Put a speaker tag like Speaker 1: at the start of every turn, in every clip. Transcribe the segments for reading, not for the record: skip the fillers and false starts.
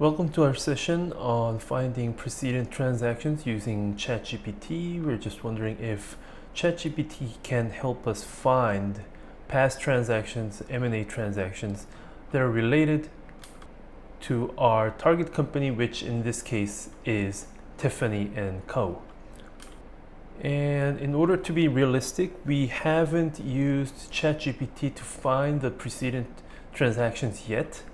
Speaker 1: Welcome to our session on finding precedent transactions using ChatGPT. We're just wondering if ChatGPT can help us find past transactions, M&A transactions that are related to our target company, which in this case is Tiffany & Co. And in order to be realistic, we haven't used ChatGPT to find the precedent transactions yet.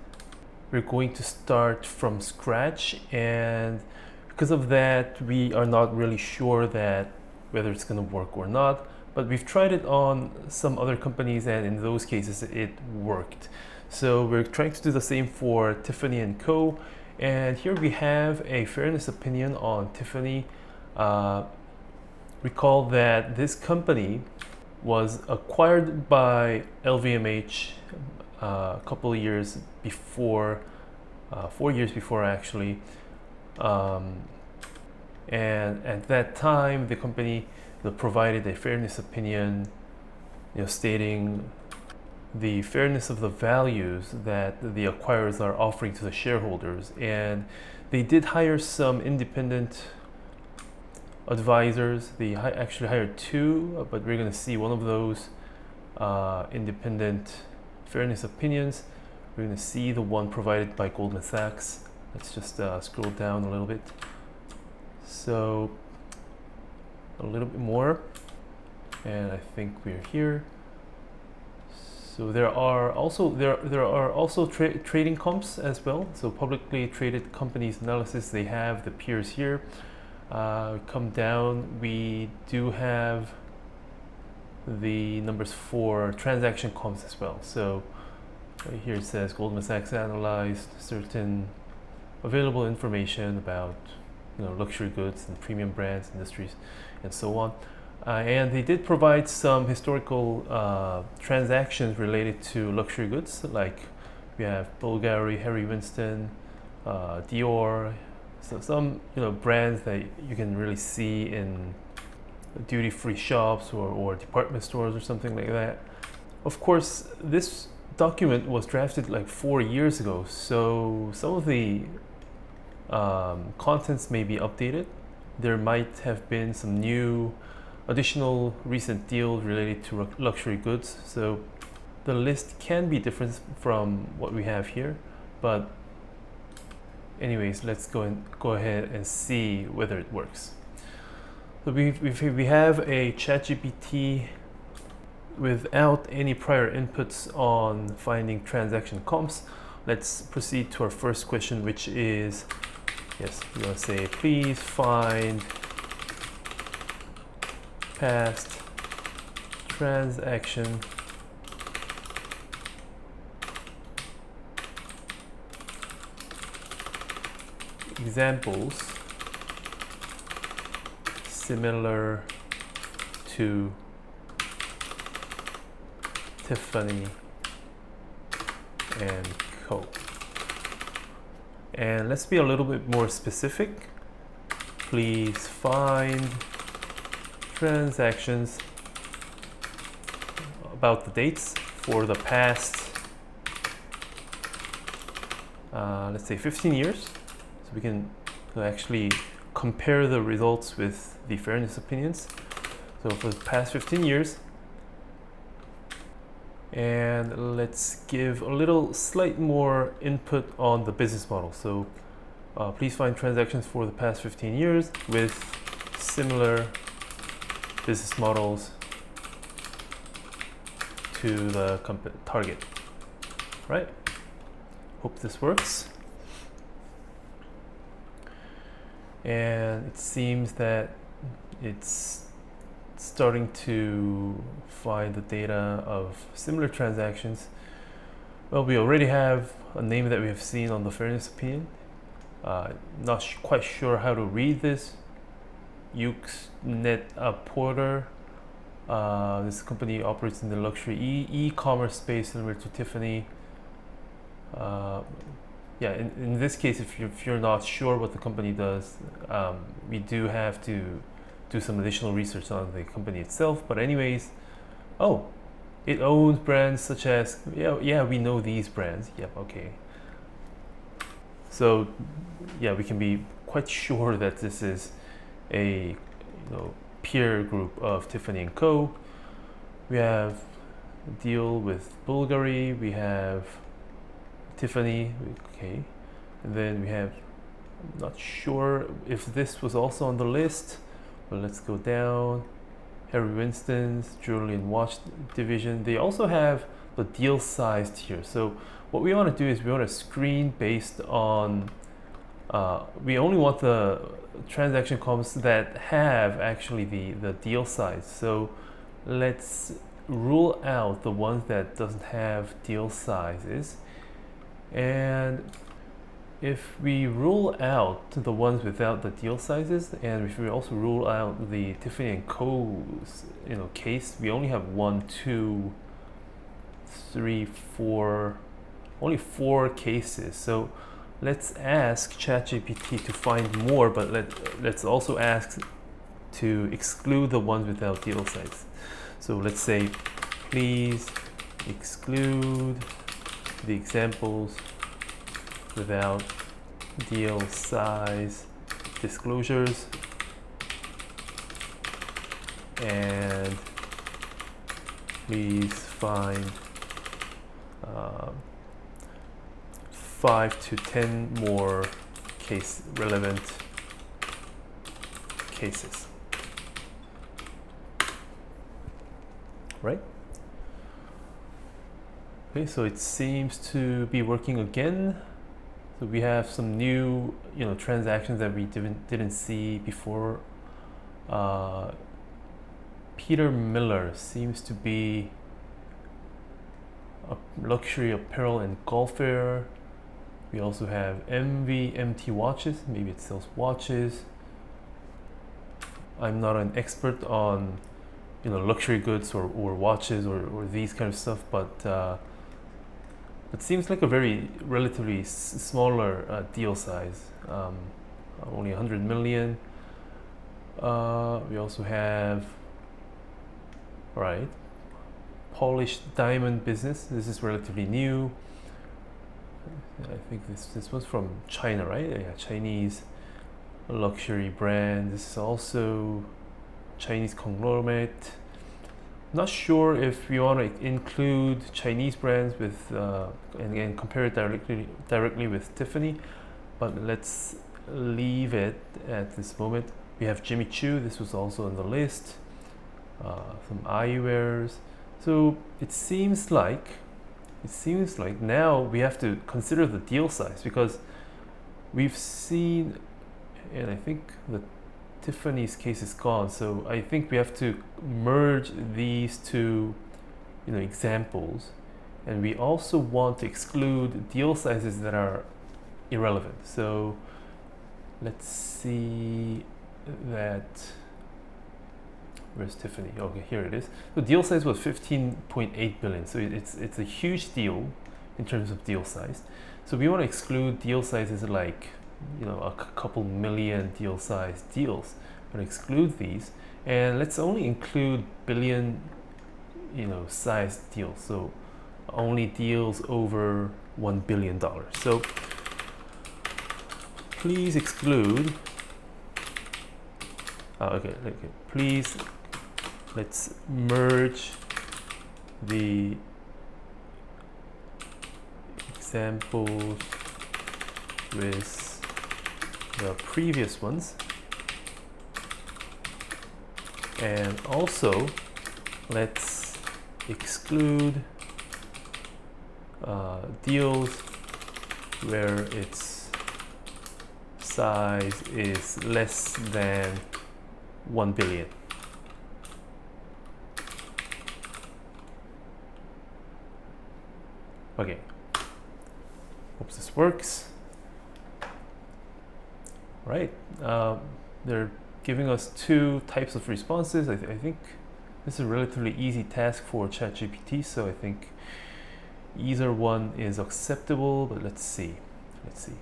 Speaker 1: We're going to start from scratch, and because of that, we are not really sure that whether it's going to work or not. But we've tried it on some other companies, and in those cases, it worked. So we're trying to do the same for Tiffany & Co. And here we have a fairness opinion on Tiffany. Recall that this company was acquired by LVMH a couple of years before, 4 years before actually. And at that time, the company provided a fairness opinion, stating the fairness of the values that the acquirers are offering to the shareholders. And they did hire some independent advisors. They actually hired two, but we're going to see one of those independent fairness opinions. We're going to see the one provided by Goldman Sachs. Let's just scroll down a little bit. So a little bit more, and I think we're here. So there are also trading comps as well. So publicly traded companies analysis. They have the peers here. Come down, we do have the numbers for transaction comps as well. So right here it says Goldman Sachs analyzed certain available information about luxury goods and premium brands, industries, and so on. And they did provide some historical transactions related to luxury goods, like we have Bulgari, Harry Winston, Dior. So some brands that you can really see in duty-free shops or department stores or something like that. Of course, this document was drafted like 4 years ago, so some of the contents may be updated. There might have been some new additional recent deals related to luxury goods, so the list can be different from what we have here, but anyways, let's go ahead and see whether it works. So we have a ChatGPT without any prior inputs on finding transaction comps. Let's proceed to our first question, which is, yes, we're going to say, please find past transaction examples similar to Tiffany and Co. And let's be a little bit more specific. Please find transactions about the dates for the past, let's say 15 years. So we can actually compare the results with the fairness opinions. So for the past 15 years, and let's give a little slight more input on the business model. So please find transactions for the past 15 years with similar business models to the target. Right? Hope this works. And it seems that it's starting to find the data of similar transactions. Well, we already have a name that we have seen on the fairness opinion. Not quite sure how to read this. Net Porter. This company operates in the luxury e-commerce space similar to Tiffany. Yeah, in this case, if you're not sure what the company does, we do have to do some additional research on the company itself. But anyways, it owns brands such as, yeah, we know these brands. Yep, okay. So yeah, we can be quite sure that this is a peer group of Tiffany and Co. We have a deal with Bulgari, we have Tiffany, okay, and then we have, I'm not sure if this was also on the list, but let's go down. Harry Winston's Jewelry and Watch division, they also have the deal sized here. So what we want to do is we want to screen based on we only want the transaction columns that have actually the deal size. So let's rule out the ones that doesn't have deal sizes, and if we rule out the ones without the deal sizes, and if we also rule out the Tiffany and Co.'s case, we only have 1, 2, 3, 4, only 4 cases. So let's ask ChatGPT to find more, but let's also ask to exclude the ones without deal size. So let's say, please exclude the examples without deal size disclosures, and please find 5 to 10 more relevant cases. Right? Okay, so it seems to be working again. So we have some new, transactions that we didn't see before. Peter Miller seems to be a luxury apparel and golfwear. We also have MVMT watches. Maybe it sells watches. I'm not an expert on, luxury goods or watches or these kind of stuff, but it seems like a very relatively smaller deal size, only 100 million. We also have, polished diamond business. This is relatively new. I think this was from China, right? Yeah, Chinese luxury brand. This is also Chinese conglomerate. Not sure if we want to include Chinese brands with and compare it directly with Tiffany, but let's leave it at this moment. We have Jimmy Choo. This was also on the list. Some eyewears. So it seems like now we have to consider the deal size, because we've seen, and I think the Tiffany's case is gone, so I think we have to merge these two examples, and we also want to exclude deal sizes that are irrelevant. So let's see that. Where's Tiffany? Okay, here it is. The deal size was 15.8 billion, so it's a huge deal in terms of deal size. So we want to exclude deal sizes like a couple million deal size deals. We're going to exclude these, and let's only include billion size deals. So only deals over $1 billion. So please exclude. Okay. Please, let's merge the examples with the previous ones, and also let's exclude deals where its size is less than 1 billion. Okay, hope this works. Right, they're giving us 2 types of responses. I think this is a relatively easy task for ChatGPT, so I think either one is acceptable, but let's see. Okay,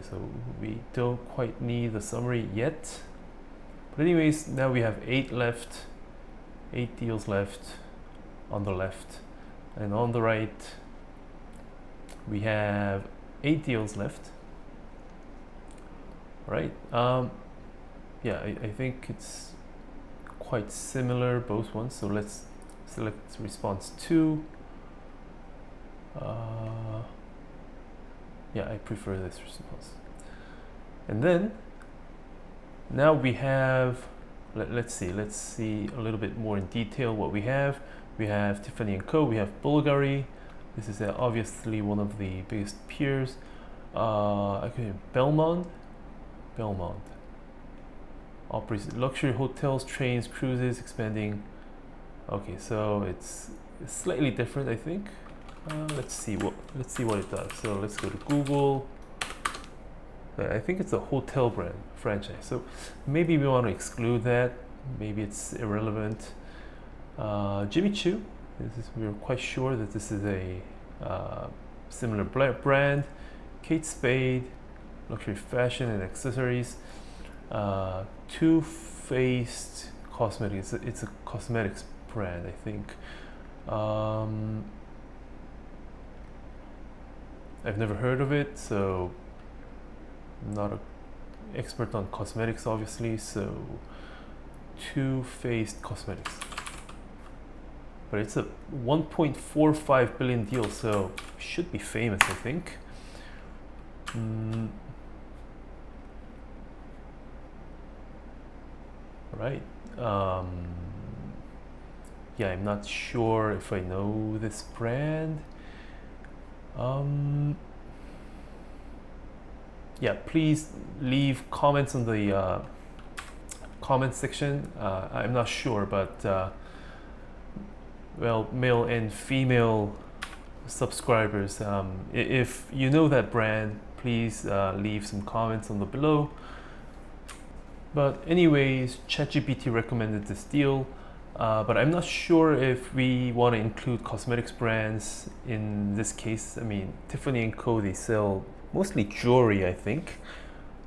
Speaker 1: so we don't quite need the summary yet. But anyways, now we have 8 deals left on the left, and on the right we have 8 deals left. Right. Yeah, I think it's quite similar, both ones. So let's select response 2. Yeah, I prefer this response. And then now we have, let's see a little bit more in detail what we have. We have Tiffany & Co. We have Bulgari. This is obviously one of the biggest peers. Okay, Belmont operates luxury hotels, trains, cruises, expanding. Okay, so it's slightly different, I think. Let's see what it does. So let's go to Google. I think it's a hotel brand franchise. So maybe we want to exclude that. Maybe it's irrelevant. Jimmy Choo. We're quite sure that this is a similar brand. Kate Spade, luxury fashion and accessories. Too Faced Cosmetics. It's a cosmetics brand, I think. I've never heard of it, so I'm not an expert on cosmetics, obviously. So Too Faced Cosmetics, but it's a 1.45 billion deal, so should be famous, I think. Right. Yeah, I'm not sure if I know this brand. Yeah, please leave comments on the comment section. I'm not sure, but well, male and female subscribers, if you know that brand, please leave some comments on the below. But anyways, ChatGPT recommended this deal, but I'm not sure if we want to include cosmetics brands in this case. I mean, Tiffany & Co., they sell mostly jewelry, I think.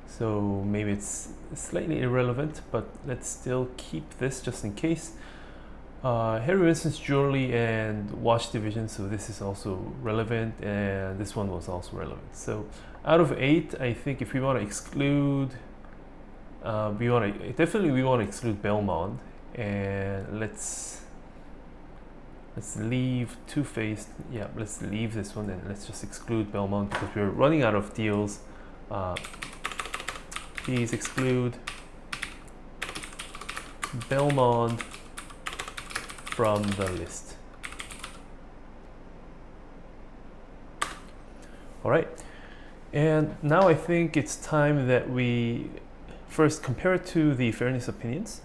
Speaker 1: So maybe it's slightly irrelevant, but let's still keep this just in case. Harry Winston's jewelry and watch division, so this is also relevant, and this one was also relevant. So out of 8, I think if we want to exclude, we want to exclude Belmont, and let's leave Too Faced. Yeah, let's leave this one, and let's just exclude Belmont because we're running out of deals. Please exclude Belmont from the list. All right, and now I think it's time that we first compare it to the fairness opinions,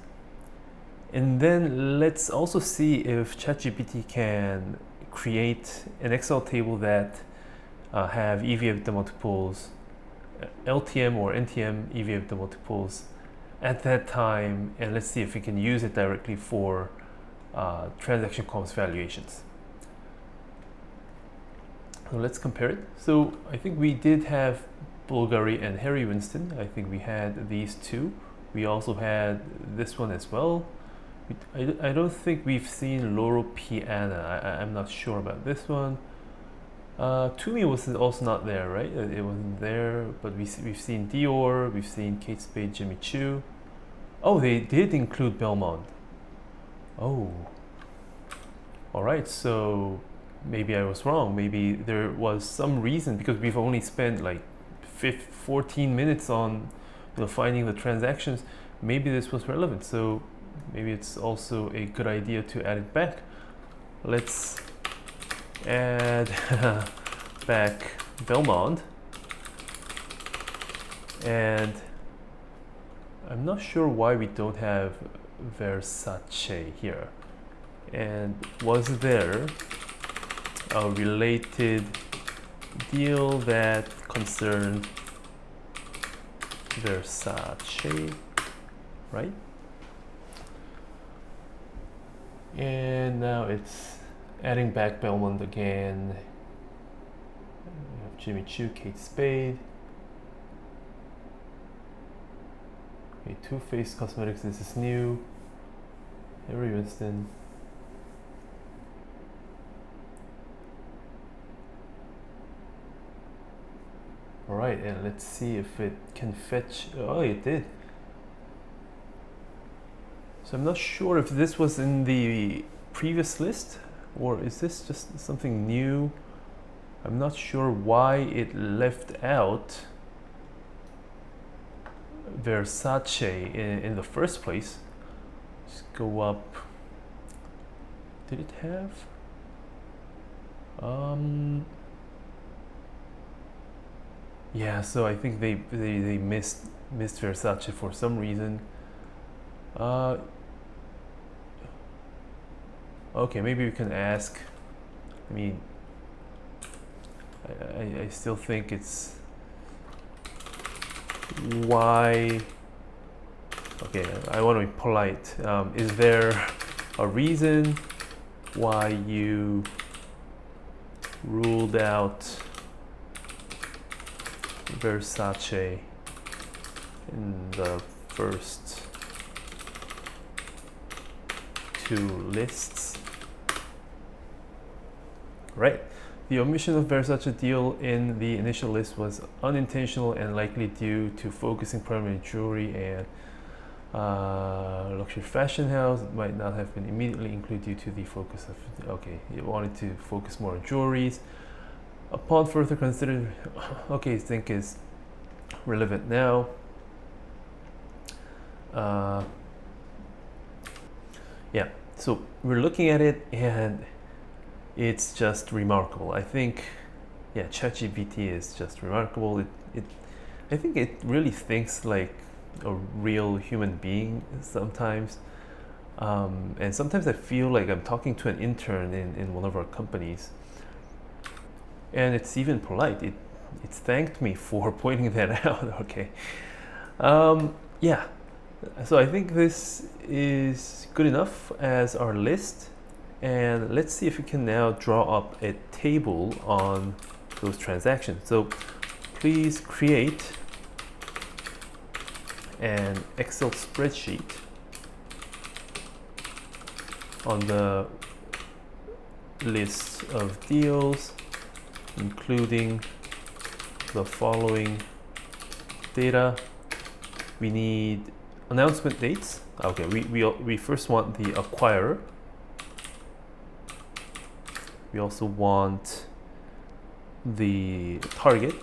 Speaker 1: and then let's also see if ChatGPT can create an Excel table that have EV/EBITDA multiples, LTM or NTM EV/EBITDA multiples at that time, and let's see if we can use it directly for transaction cost valuations. So let's compare it. So I think we did have Bulgari and Harry Winston. I think we had these two. We also had this one as well. I don't think we've seen Loro Piana. I'm not sure about this one. Tumi was also not there, right? It wasn't there, but we've seen Dior, we've seen Kate Spade, Jimmy Choo. Oh, they did include Belmont. Oh, all right. So maybe I was wrong. Maybe there was some reason, because we've only spent like 14 minutes on finding the transactions. Maybe this was relevant. So maybe it's also a good idea to add it back. Let's add back Belmont, and I'm not sure why we don't have Versace here. And was there a related deal that concerned Versace, right? And now it's adding back Belmont again. We have Jimmy Choo, Kate Spade. Okay, Too Faced Cosmetics, this is new. Harry Winston. All right, and let's see if it can fetch. Oh, it did. So I'm not sure if this was in the previous list or is this just something new. I'm not sure why it left out Versace in the first place. Just go up. Did it have? Yeah, so I think they missed Versace for some reason. Okay, maybe we can ask. I mean, I still think it's why. Okay, I want to be polite. Is there a reason why you ruled out Versace in the first two lists? Right. The omission of Versace deal in the initial list was unintentional and likely due to focusing primarily on jewelry and luxury fashion house. It might not have been immediately included due to the focus of. Okay, you wanted to focus more on jewelries. Upon further consideration, okay, I think is relevant now. Yeah, so we're looking at it and it's just remarkable. I think, yeah, ChatGPT is just remarkable. I think it really thinks like a real human being sometimes. And sometimes I feel like I'm talking to an intern in one of our companies. And it's even polite. It thanked me for pointing that out. Okay. Yeah. So I think this is good enough as our list. And let's see if we can now draw up a table on those transactions. So please create an Excel spreadsheet on the list of deals, including the following data. We need announcement dates. Okay, we first want the acquirer. We also want the target.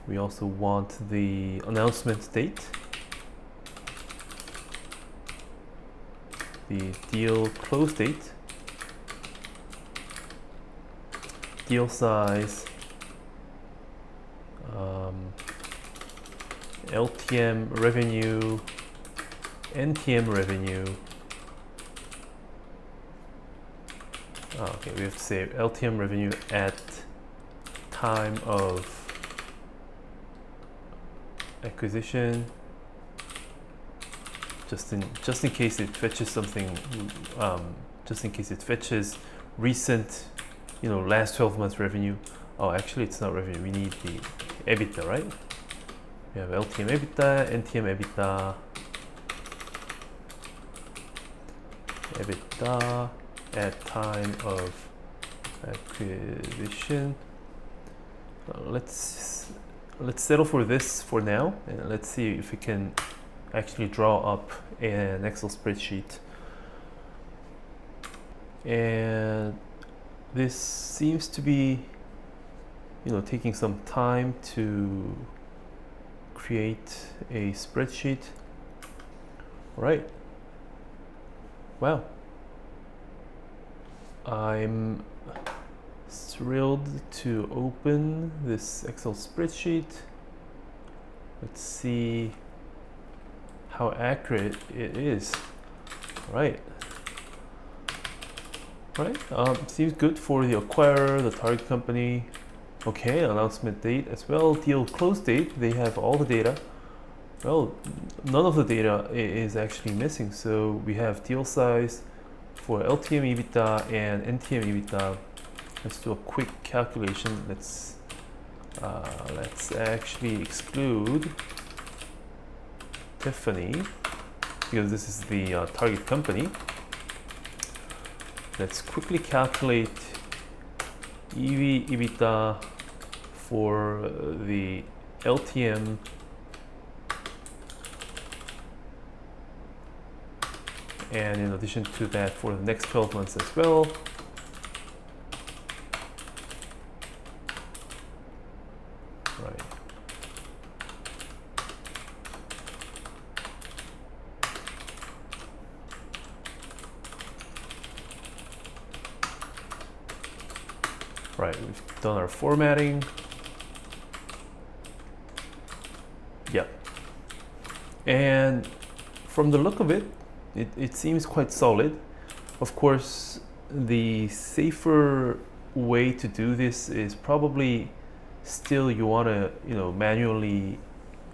Speaker 1: We also want the announcement date, the deal close date, deal size, LTM revenue, NTM revenue. Okay, we have to say LTM revenue at time of acquisition, just in case it fetches something, just in case it fetches recent, last 12 months revenue. Oh, actually it's not revenue, we need the EBITDA, right? We have LTM EBITDA, NTM EBITDA at time of acquisition. Let's settle for this for now, and let's see if we can actually draw up an Excel spreadsheet. And this seems to be, taking some time to create a spreadsheet. All right. Wow. I'm thrilled to open this Excel spreadsheet. Let's see how accurate it is. Right. Seems good for the acquirer, the target company. Okay, announcement date as well. Deal close date, they have all the data. Well, none of the data is actually missing. So we have deal size for LTM EBITDA and NTM EBITDA. Let's do a quick calculation. Let's actually exclude Tiffany because this is the target company. Let's quickly calculate EBITDA for the LTM and in addition to that for the next 12 months as well. Right. Right, we've done our formatting. Yep. And from the look of it, it seems quite solid. Of course, the safer way to do this is probably still you want to manually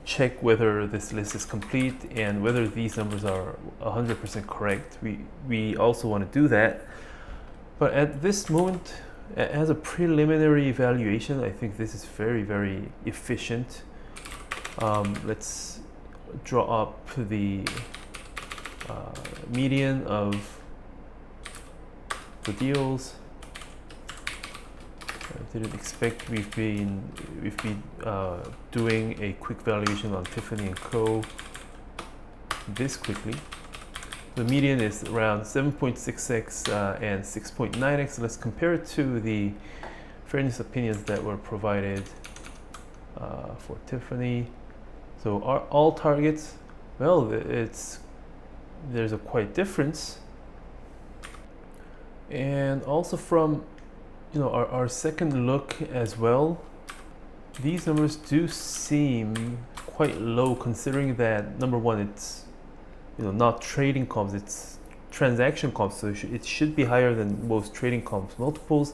Speaker 1: check whether this list is complete and whether these numbers are 100% correct. We also want to do that. But at this moment, as a preliminary evaluation, I think this is very, very efficient. Let's draw up the median of the deals. I didn't expect we've been doing a quick valuation on Tiffany and Co. this quickly. The median is around 7.6x and 6.9x. Let's compare it to the fairness opinions that were provided for Tiffany. So are all targets? Well, there's a quite difference. And also from our second look as well, these numbers do seem quite low considering that number one, it's not trading comps, it's transaction comps, so it should be higher than most trading comps multiples.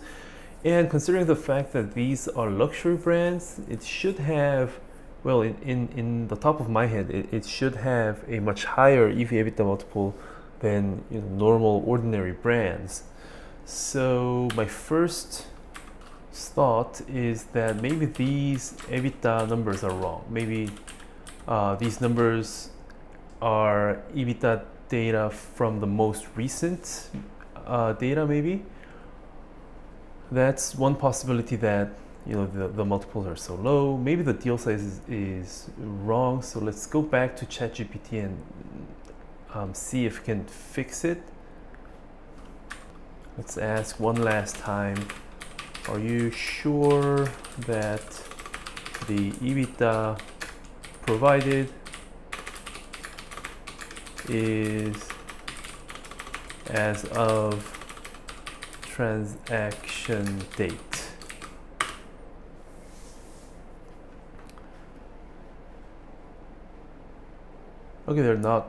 Speaker 1: And considering the fact that these are luxury brands, it should have, well, in the top of my head, it should have a much higher EV/EBITDA multiple than normal ordinary brands. So my first thought is that maybe these EBITDA numbers are wrong. Maybe these numbers are EBITDA data from the most recent data, maybe. That's one possibility, that the multiples are so low. Maybe the deal size is wrong. So let's go back to ChatGPT and see if we can fix it. Let's ask one last time, are you sure that the EBITDA provided is as of transaction date? Okay, they're not.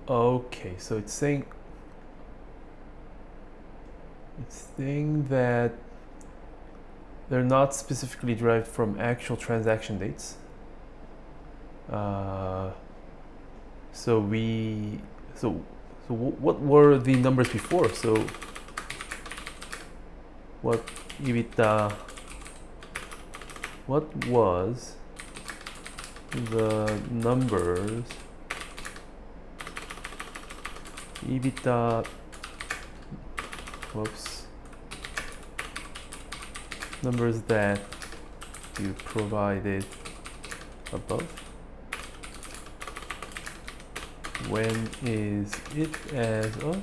Speaker 1: Okay, so it's saying that they're not specifically derived from actual transaction dates. So what were the numbers before? So what EBITDA? What was the numbers? EBITDA. Whoops. Numbers that you provided above. When is it as of?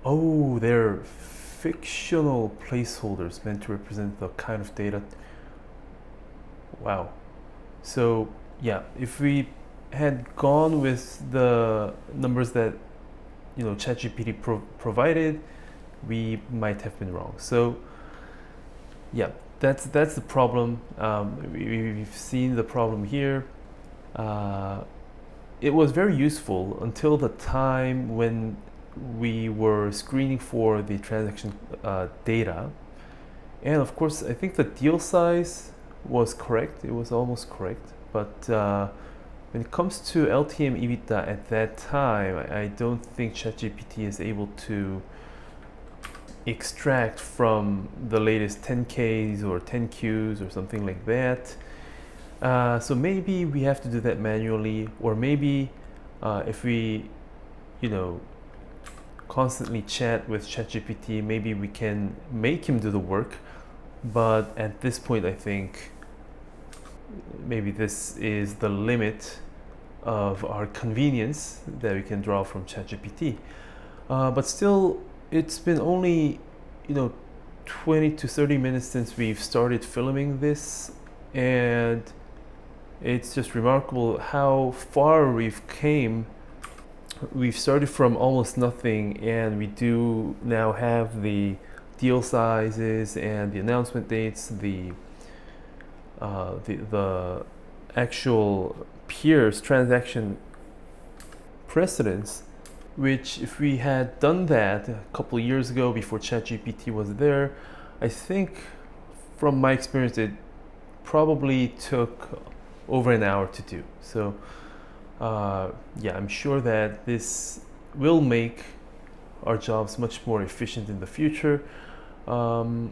Speaker 1: Oh, they're fictional placeholders meant to represent the kind of data. Wow. So yeah, if we had gone with the numbers that ChatGPT provided, we might have been wrong. So yeah, that's the problem. We've seen the problem here. It was very useful until the time when we were screening for the transaction data, and of course I think the deal size was correct. It was almost correct, but when it comes to LTM EBITDA at that time, I don't think ChatGPT is able to extract from the latest 10Ks or 10Qs or something like that. So maybe we have to do that manually, or maybe if we, constantly chat with ChatGPT, maybe we can make him do the work. But at this point, I think maybe this is the limit of our convenience that we can draw from ChatGPT. But still, it's been only 20 to 30 minutes since we've started filming this, and it's just remarkable how far we've came. We've started from almost nothing, and we do now have the deal sizes and the announcement dates, the actual peers transaction precedents, which if we had done that a couple of years ago before ChatGPT was there, I think from my experience it probably took over an hour to do. So yeah, I'm sure that this will make our jobs much more efficient in the future. But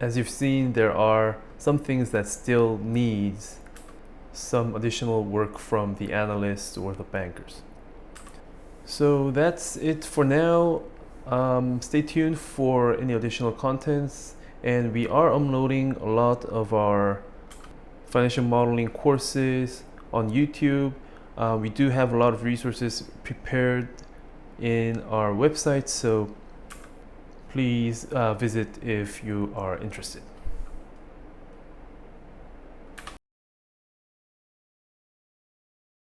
Speaker 1: as you've seen, there are some things that still needs some additional work from the analysts or the bankers. So that's it for now. Stay tuned for any additional contents, and we are uploading a lot of our financial modeling courses on YouTube. We do have a lot of resources prepared in our website, so please visit if you are interested.